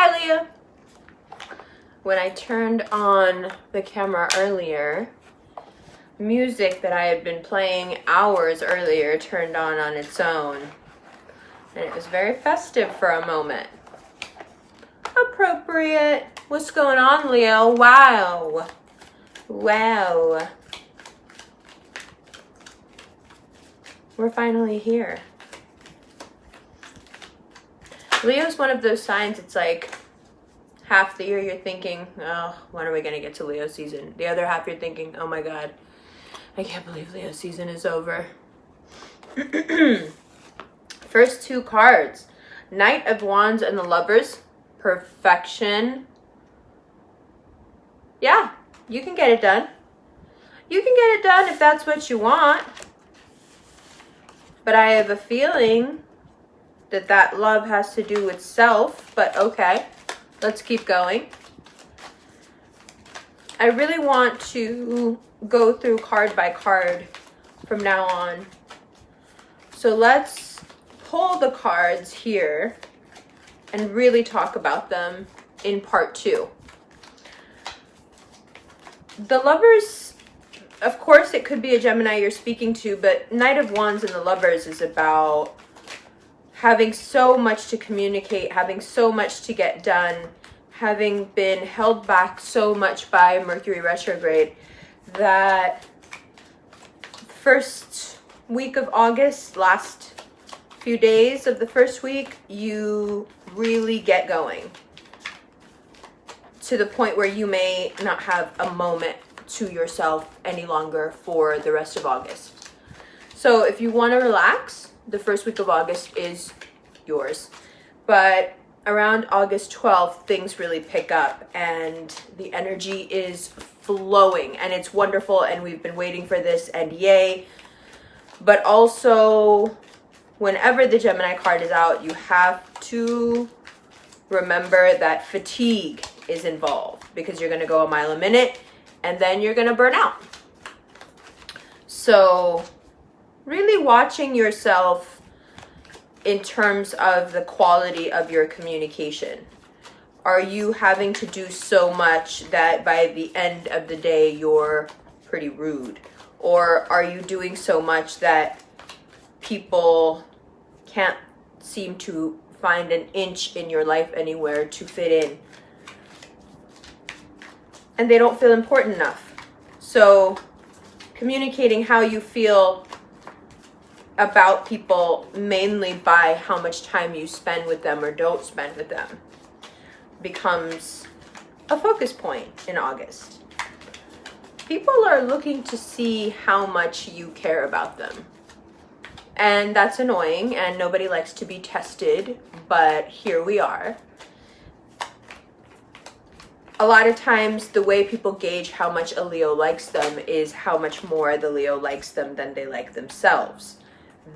Hi, Leah. When I turned on the camera earlier, music that I had been playing hours earlier turned on its own. And it was very festive for a moment. Appropriate. What's going on, Leo? Wow. Wow. We're finally here. Leo's one of those signs, it's like half the year you're thinking, oh, when are we going to get to Leo season? The other half you're thinking, oh my God, I can't believe Leo season is over. First two cards, Knight of Wands and the Lovers, perfection. Yeah, you can get it done. You can get it done if that's what you want. But I have a feeling that love has to do with self, but okay, let's keep going. I really want to go through card by card from now on. So let's pull the cards here and really talk about them in part 2. The Lovers, of course, it could be a Gemini you're speaking to, but Knight of Wands and the Lovers is about having so much to communicate, having so much to get done, having been held back so much by Mercury retrograde that first week of August, last few days of the first week, you really get going to the point where you may not have a moment to yourself any longer for the rest of August. So if you want to relax, the first week of August is yours. But around August 12th, things really pick up and the energy is flowing and it's wonderful and we've been waiting for this and yay. But also, whenever the Gemini card is out, you have to remember that fatigue is involved because you're going to go a mile a minute and then you're going to burn out. So really watching yourself in terms of the quality of your communication. Are you having to do so much that by the end of the day you're pretty rude? Or are you doing so much that people can't seem to find an inch in your life anywhere to fit in? And they don't feel important enough. So communicating how you feel about people mainly by how much time you spend with them or don't spend with them becomes a focus point in August. People are looking to see how much you care about them. And that's annoying and nobody likes to be tested, but here we are. A lot of times the way people gauge how much a Leo likes them is how much more the Leo likes them than they like themselves.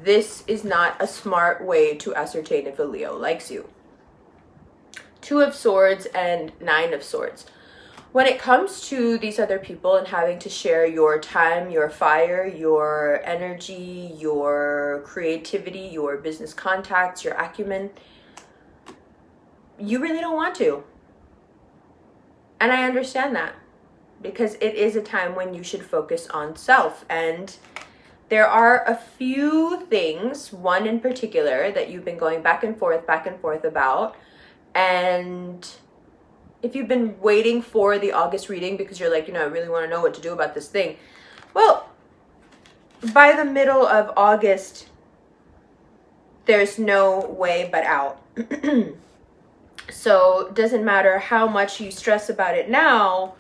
This is not a smart way to ascertain if a Leo likes you. 2 of Swords and 9 of Swords. When it comes to these other people and having to share your time, your fire, your energy, your creativity, your business contacts, your acumen, you really don't want to. And I understand that because it is a time when you should focus on self. And there are a few things, one in particular, that you've been going back and forth about. And if you've been waiting for the August reading because you're like, I really want to know what to do about this thing. Well, by the middle of August, there's no way but out. So it doesn't matter how much you stress about it now,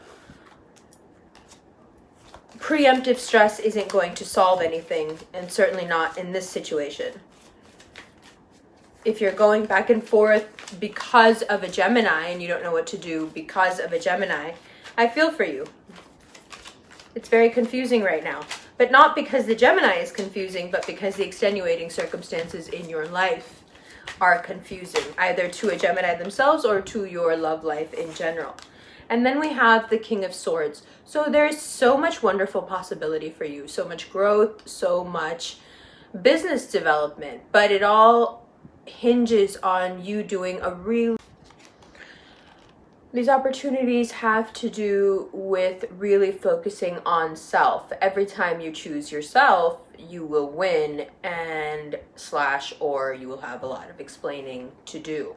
preemptive stress isn't going to solve anything, and certainly not in this situation. If you're going back and forth because of a Gemini and you don't know what to do because of a Gemini, I feel for you. It's very confusing right now. But not because the Gemini is confusing, but because the extenuating circumstances in your life are confusing, either to a Gemini themselves or to your love life in general. And then we have the King of Swords. So there's so much wonderful possibility for you, so much growth, so much business development, but it all hinges on you doing a real These opportunities have to do with really focusing on self. Every time you choose yourself, you will win and / or you will have a lot of explaining to do.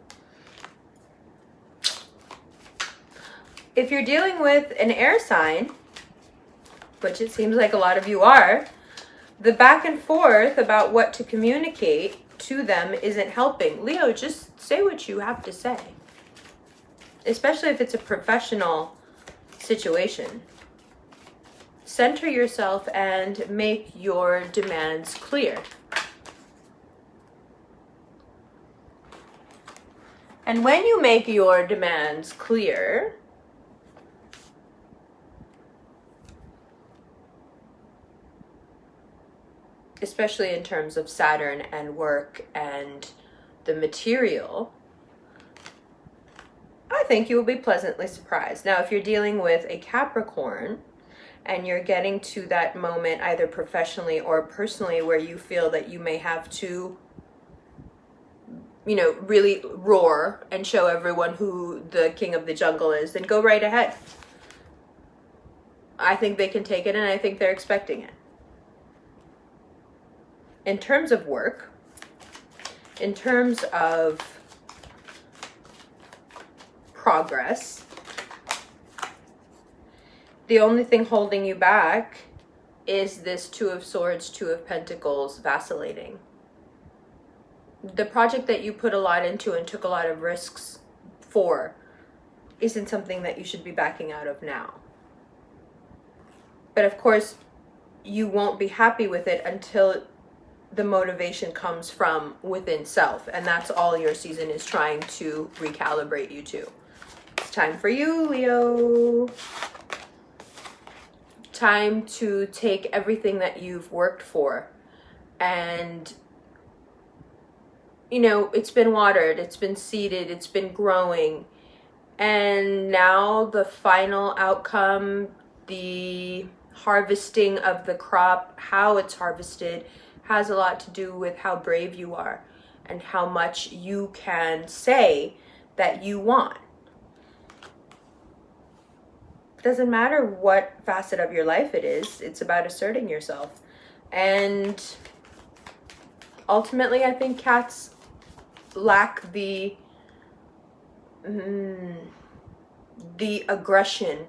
If you're dealing with an air sign, which it seems like a lot of you are, the back and forth about what to communicate to them isn't helping. Leo, just say what you have to say. Especially if it's a professional situation. Center yourself and make your demands clear. And when you make your demands clear, especially in terms of Saturn and work and the material, I think you will be pleasantly surprised. Now, if you're dealing with a Capricorn and you're getting to that moment either professionally or personally where you feel that you may have to, really roar and show everyone who the king of the jungle is, then go right ahead. I think they can take it and I think they're expecting it. In terms of work, in terms of progress, the only thing holding you back is this Two of Swords, Two of Pentacles vacillating. The project that you put a lot into and took a lot of risks for isn't something that you should be backing out of now. But of course, you won't be happy with it until the motivation comes from within self. And that's all your season is trying to recalibrate you to. It's time for you, Leo. Time to take everything that you've worked for and, it's been watered, it's been seeded, it's been growing. And now the final outcome, the harvesting of the crop, how it's harvested, has a lot to do with how brave you are and how much you can say that you want. Doesn't matter what facet of your life it is, it's about asserting yourself. And ultimately, I think cats lack the aggression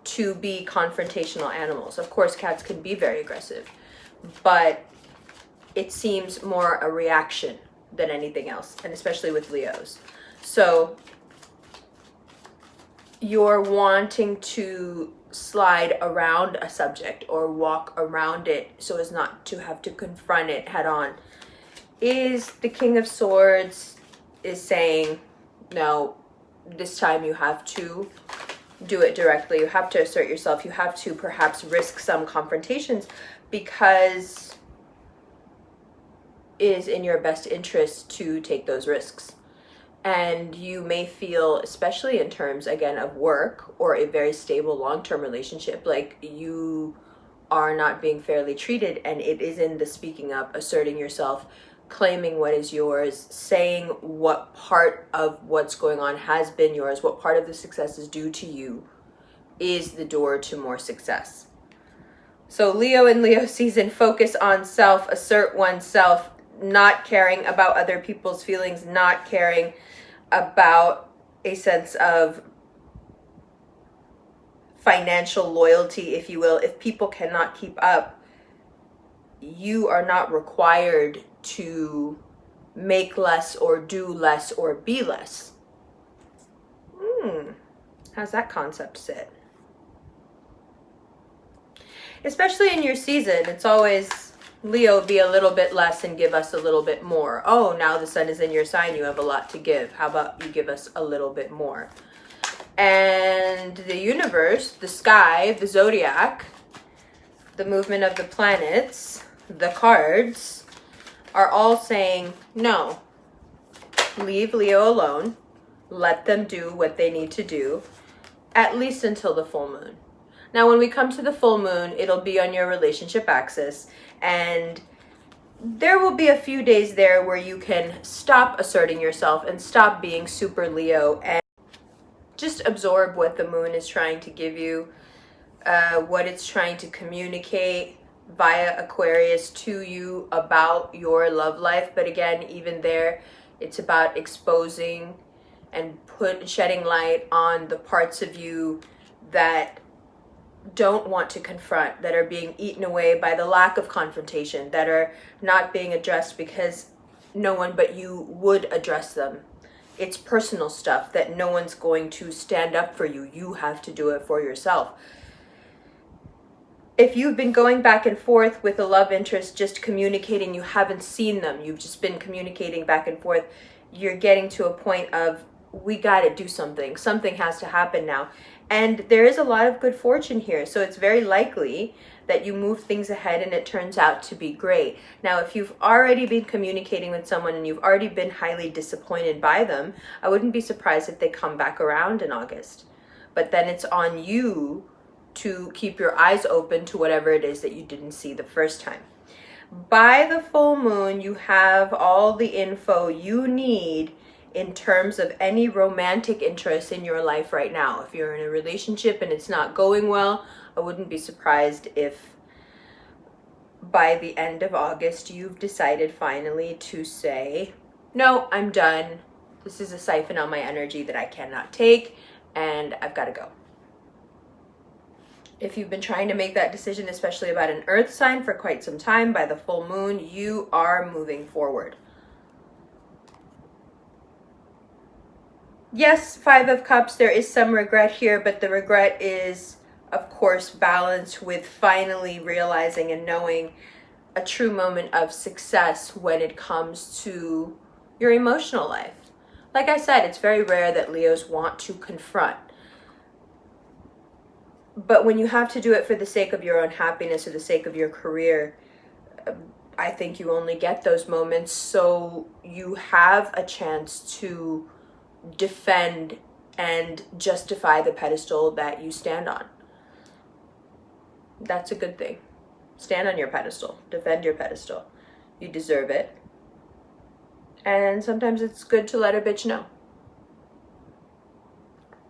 to be confrontational animals. Of course, cats can be very aggressive, but it seems more a reaction than anything else, and especially with Leos. So you're wanting to slide around a subject or walk around it so as not to have to confront it head on. Is the King of Swords is saying, no, this time you have to do it directly. You have to assert yourself. You have to perhaps risk some confrontations because it is in your best interest to take those risks. And you may feel, especially in terms, again, of work or a very stable long-term relationship, like you are not being fairly treated. And it is in the speaking up, asserting yourself, claiming what is yours, saying what part of what's going on has been yours, what part of the success is due to you, is the door to more success. So Leo and Leo season, focus on self, assert oneself, not caring about other people's feelings, not caring about a sense of financial loyalty, if you will. If people cannot keep up, you are not required to make less or do less or be less. How's that concept sit? Especially in your season, it's always Leo, be a little bit less and give us a little bit more. Oh, now the sun is in your sign, you have a lot to give. How about you give us a little bit more? And the universe, the sky, the zodiac, the movement of the planets, the cards, are all saying, no, leave Leo alone. Let them do what they need to do, at least until the full moon. Now, when we come to the full moon, it'll be on your relationship axis, and there will be a few days there where you can stop asserting yourself and stop being super Leo and just absorb what the moon is trying to give you, what it's trying to communicate via Aquarius to you about your love life. But again, even there, it's about exposing and shedding light on the parts of you that don't want to confront, that are being eaten away by the lack of confrontation, that are not being addressed because no one but you would address them. It's personal stuff that no one's going to stand up for you. You have to do it for yourself. If you've been going back and forth with a love interest, just communicating, you haven't seen them, you've just been communicating back and forth, you're getting to a point of, we got to do something. Something has to happen now. And there is a lot of good fortune here. So it's very likely that you move things ahead and it turns out to be great. Now, if you've already been communicating with someone and you've already been highly disappointed by them, I wouldn't be surprised if they come back around in August. But then it's on you to keep your eyes open to whatever it is that you didn't see the first time. By the full moon, you have all the info you need in terms of any romantic interest in your life right now. If you're in a relationship and it's not going well, I wouldn't be surprised if by the end of August you've decided finally to say, no, I'm done. This is a siphon on my energy that I cannot take, and I've got to go. If you've been trying to make that decision, especially about an earth sign, for quite some time, by the full moon, you are moving forward. Yes, Five of Cups, there is some regret here, but the regret is, of course, balanced with finally realizing and knowing a true moment of success when it comes to your emotional life. Like I said, it's very rare that Leos want to confront. But when you have to do it for the sake of your own happiness or the sake of your career, I think you only get those moments, so you have a chance to defend and justify the pedestal that you stand on. That's a good thing. Stand on your pedestal. Defend your pedestal. You deserve it. And sometimes it's good to let a bitch know.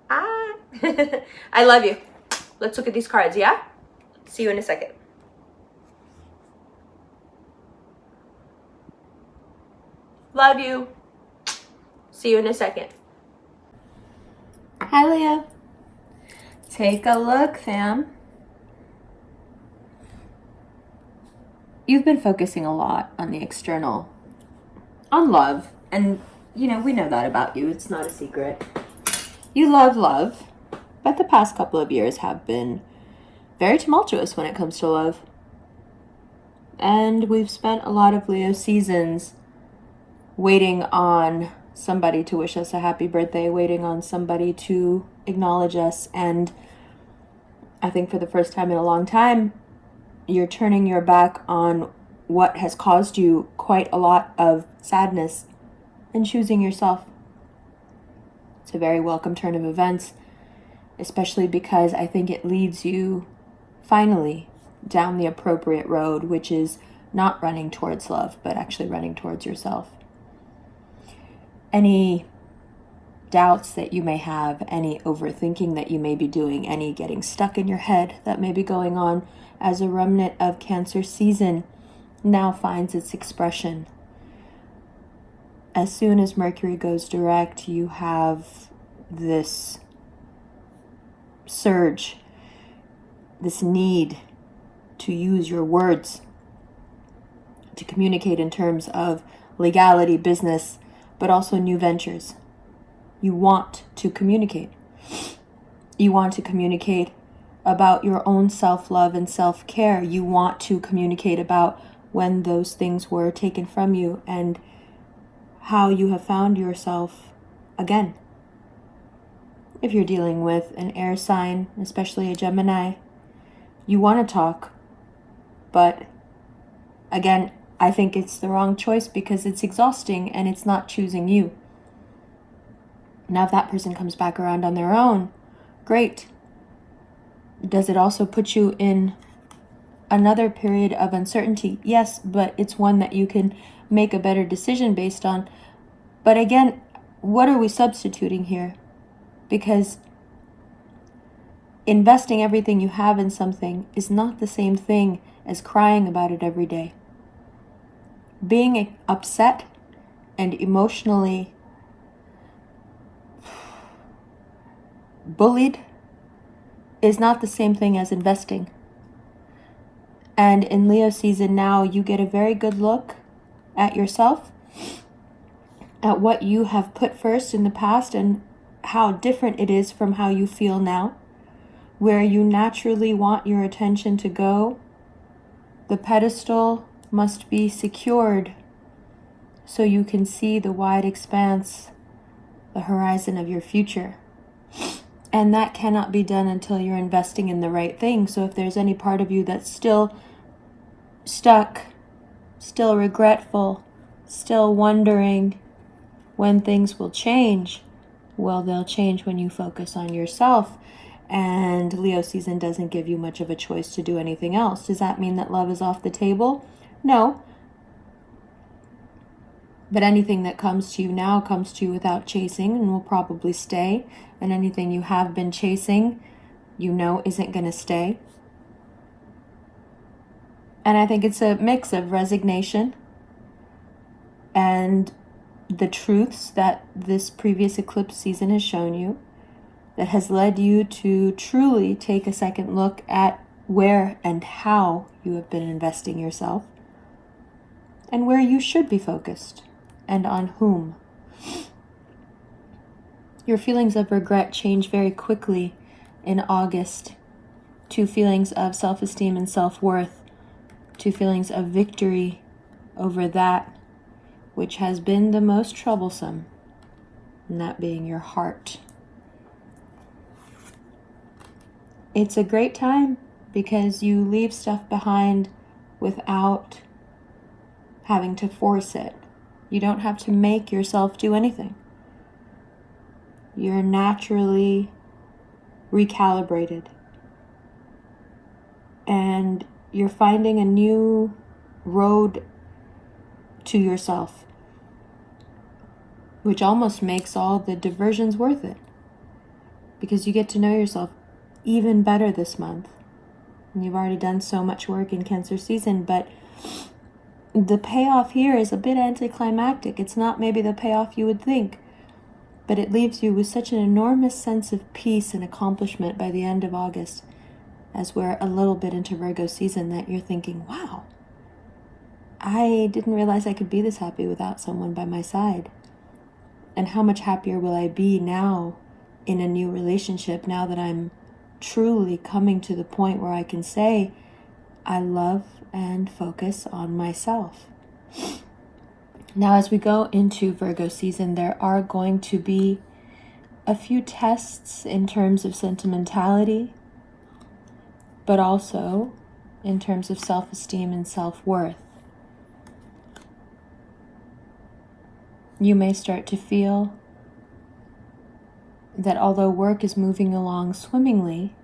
I love you. Let's look at these cards, yeah? See you in a second. Love you. See you in a second. Hi, Leo. Take a look, fam. You've been focusing a lot on the external, on love, and we know that about you. It's not a secret. You love love, but the past couple of years have been very tumultuous when it comes to love. And we've spent a lot of Leo seasons waiting on somebody to wish us a happy birthday, waiting on somebody to acknowledge us. And I think for the first time in a long time, you're turning your back on what has caused you quite a lot of sadness and choosing yourself. It's a very welcome turn of events, especially because I think it leads you finally down the appropriate road, which is not running towards love, but actually running towards yourself. Any doubts that you may have, any overthinking that you may be doing, any getting stuck in your head that may be going on as a remnant of Cancer season now finds its expression. As soon as Mercury goes direct, you have this surge, this need to use your words to communicate in terms of legality, business, but also new ventures. You want to communicate. You want to communicate about your own self-love and self-care. You want to communicate about when those things were taken from you and how you have found yourself again. If you're dealing with an air sign, especially a Gemini, you want to talk, but again, I think it's the wrong choice because it's exhausting and it's not choosing you. Now, if that person comes back around on their own, great. Does it also put you in another period of uncertainty? Yes, but it's one that you can make a better decision based on. But again, what are we substituting here? Because investing everything you have in something is not the same thing as crying about it every day. Being upset and emotionally bullied is not the same thing as investing. And in Leo season now, you get a very good look at yourself, at what you have put first in the past and how different it is from how you feel now. Where you naturally want your attention to go, the pedestal must be secured so you can see the wide expanse, the horizon of your future. And that cannot be done until you're investing in the right thing. So if there's any part of you that's still stuck, still regretful, still wondering when things will change, well, they'll change when you focus on yourself. And Leo season doesn't give you much of a choice to do anything else. Does that mean that love is off the table? No. But anything that comes to you now comes to you without chasing and will probably stay. And anything you have been chasing, you know, isn't going to stay. And I think it's a mix of resignation and the truths that this previous eclipse season has shown you that has led you to truly take a second look at where and how you have been investing yourself and where you should be focused and on whom. Your feelings of regret change very quickly in August to feelings of self-esteem and self-worth, to feelings of victory over that which has been the most troublesome, and that being your heart. It's a great time because you leave stuff behind without having to force it. You don't have to make yourself do anything. You're naturally recalibrated. And you're finding a new road to yourself, which almost makes all the diversions worth it. Because you get to know yourself even better this month. And you've already done so much work in Cancer season, but the payoff here is a bit anticlimactic. It's not maybe the payoff you would think, but it leaves you with such an enormous sense of peace and accomplishment by the end of August, as we're a little bit into Virgo season, that you're thinking, wow, I didn't realize I could be this happy without someone by my side. And how much happier will I be now in a new relationship, now that I'm truly coming to the point where I can say, I love and focus on myself. Now, as we go into Virgo season, there are going to be a few tests in terms of sentimentality, but also in terms of self-esteem and self-worth. You may start to feel that although work is moving along swimmingly,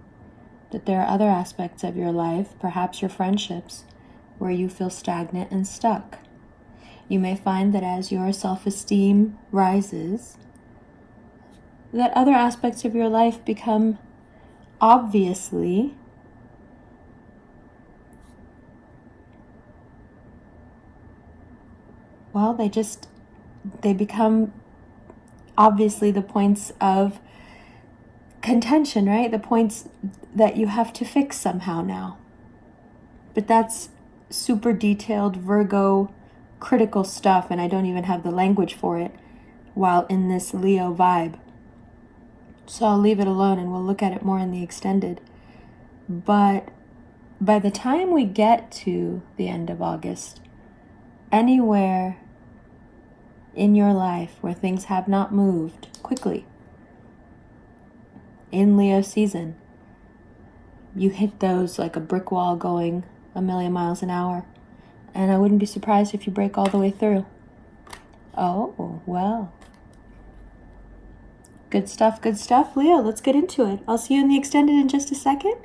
that there are other aspects of your life, perhaps your friendships, where you feel stagnant and stuck. You may find that as your self-esteem rises, that other aspects of your life become obviously they become obviously the points of contention, right? The points that you have to fix somehow now. But that's super detailed Virgo critical stuff, and I don't even have the language for it while in this Leo vibe. So I'll leave it alone and we'll look at it more in the extended. But by the time we get to the end of August, anywhere in your life where things have not moved quickly in Leo season, you hit those like a brick wall going a million miles an hour. And I wouldn't be surprised if you break all the way through. Oh, well. Good stuff, Leo. Let's get into it. I'll see you in the extended in just a second.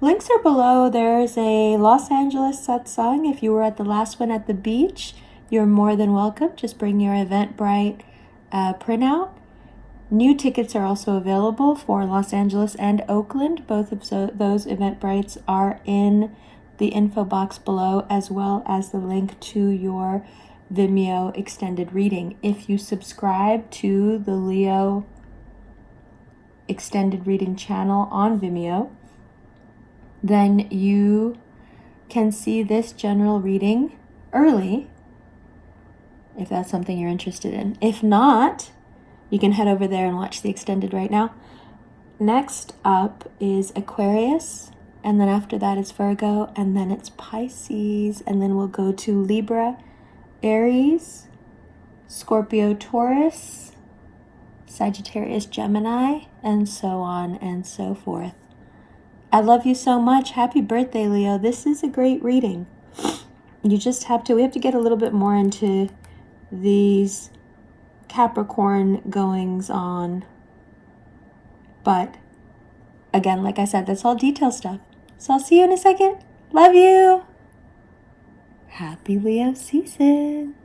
Links are below. There's a Los Angeles satsang. If you were at the last one at the beach, you're more than welcome. Just bring your Eventbrite printout. New tickets are also available for Los Angeles and Oakland. Both of those Eventbrites are in the info box below, as well as the link to your Vimeo extended reading. If you subscribe to the Leo extended reading channel on Vimeo, then you can see this general reading early, if that's something you're interested in. If not, you can head over there and watch the extended right now. Next up is Aquarius, and then after that is Virgo, and then it's Pisces, and then we'll go to Libra, Aries, Scorpio, Taurus, Sagittarius, Gemini, and so on and so forth. I love you so much. Happy birthday, Leo. This is a great reading. We have to get a little bit more into these Capricorn goings on. But again, like I said, that's all detail stuff. So I'll see you in a second. Love you. Happy Leo season.